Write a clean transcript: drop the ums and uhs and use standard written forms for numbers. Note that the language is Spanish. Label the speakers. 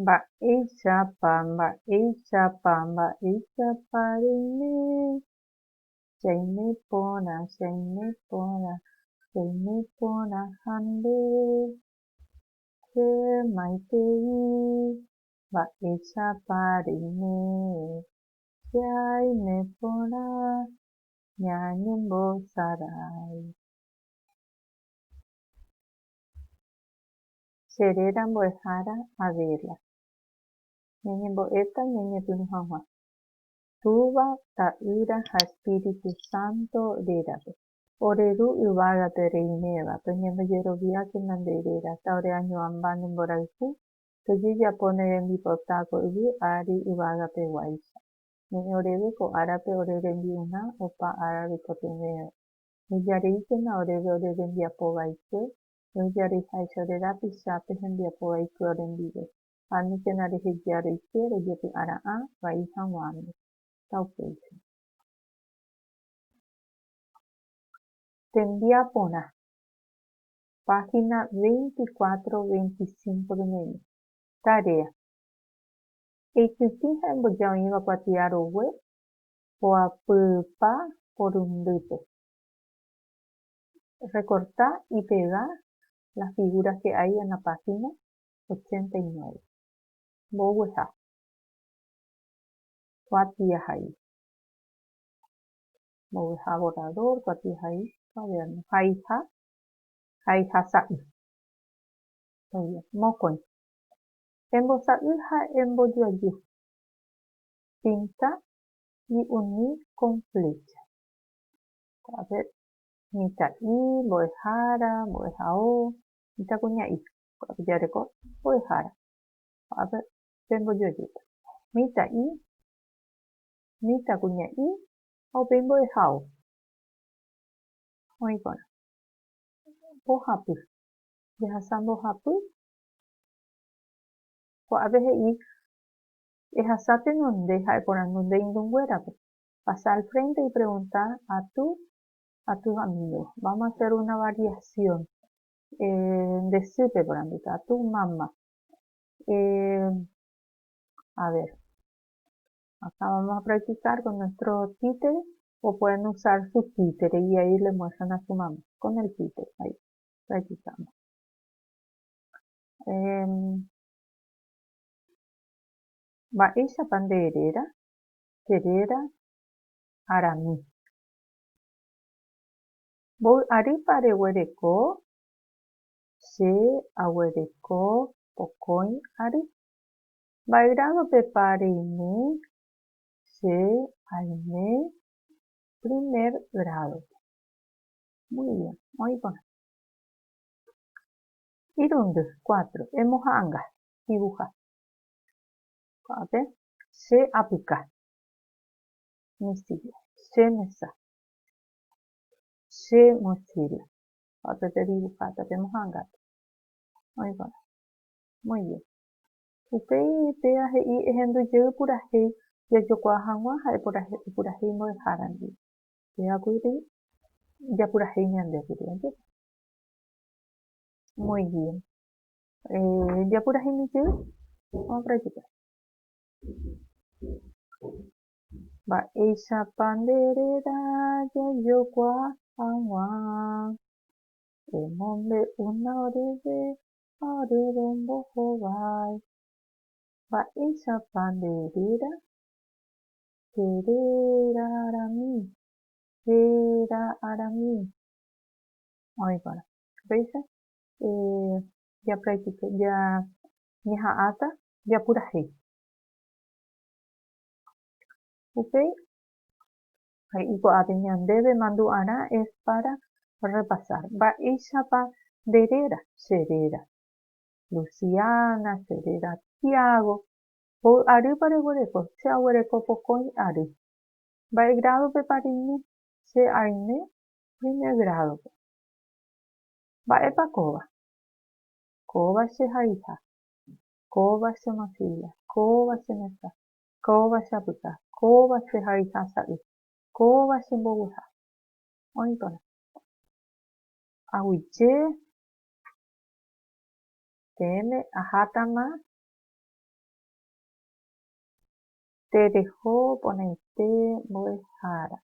Speaker 1: Mba'éichapa, mba'éichapa, mba'éichapa reime. Chaime porã handeve. Che maitei mba'éichapa reime. Chaime porã ñañembosarái. Cheréra mbo'ehára Adela. Ñañembo'éta ñañepyrũ hag̃ua. Túva, ta'ýra ha Espíritu Santo rérape. Oreru yvágape reimévape oñembojeroviáke nde réra oreañuãmba ne mborayhu tojejapo ne rembipotáko yvy ári yvágapeguáicha. Ñe'ẽ oréve ko árape ore rembi'urã opa ára rekotevẽve. Ejareíkena oréve ore rembiapovaike, rojareháicha ore rapichápe hembiapo vaikue orendive. Aníkena rehejia roike rojepy'ara'ã vai hag̃uáme. Taupéicha. Tembiaporã. Página 24-25 rememe. Tarea. Eitypĩ ha embojao oĩva kuatiarogue oapypa porundýpe. Recortar y pegar las figuras que hay en la página 89. Mbogueha. Kuatiahai. Mbogueha borrador, kuatiahai, cuaderno. Haiha sa'y. Mokõi. Embosa'y ha embojoaju. Pinta y unir con flecha. A ver, mitã'i, mbo'ehao, mitãkuña'i. Jareko mbo'ehára. A ver, pembojoajúta. Mitã'i, mitãkuña'i ha upe mbo'ehao. Oĩporã. Mbohapy. Jahasa mbohapy. Ko'ápe he'i ehasa tenonde ha'eporãnguépe indunguérape. Pasa al frente y preguntar a tus amigos. Vamos a hacer una variación. Decirte, por ejemplo, a tu mamá. A ver. Acá vamos a practicar con nuestro títere o pueden usar su títere y ahí le muestran a su mamá. Con el títere. Ahí. Practicamos. Mba'éichapa nde'eréra. Teréra arami. Mbo'arýpa reguereko. Che aguereko pokõi ary. Mba'égradopepa reime. Che aime primer grado. Muy bien. Oĩporã. Irundy 4. Emoha'ãnga. Dibuja. Ko'ápe. Che apyka. Mesilla. Che mesa. Che mochila. Ko'ápe dibujata pemohãngápe. Oĩporã. Muy bien. Upéi péva he'i ehendujey purahéi jajokuaa hag̃ua ha'e purahéi mbo'ehára ndive. Pévakuri japurahéi ñandékuri. Muy bien. ¿Japurahéimijey? Vamos a practicar. Mba'éichapa nderéra jajokuaa hag̃ua. Emombe'úna oréve ha oréve mbohovái. Mba'éichapa nderéra. Teréra arami. Oĩporã. Upéicha ñaha'ãta japurahéi. Upéi he'i ko'ápe ñandéve mandu'arã es para repasar. Mba'éichapa nderéra. Cheréra Luciana, cheréra Tiago. Arýpa reguereko. Che aguereko pokõi ary. Mba'e gradopepa reime. Che aime primer gradope. Mba'épa kóva. Kóva che haiha. Kóva che mochila. Kóva che mesa. Kóva che apyka. Kóva che haiha sa'y. Kóva che mbogueha. Oĩporã. Aguyje. Téme ahátama Te dejó ponerte Moehara.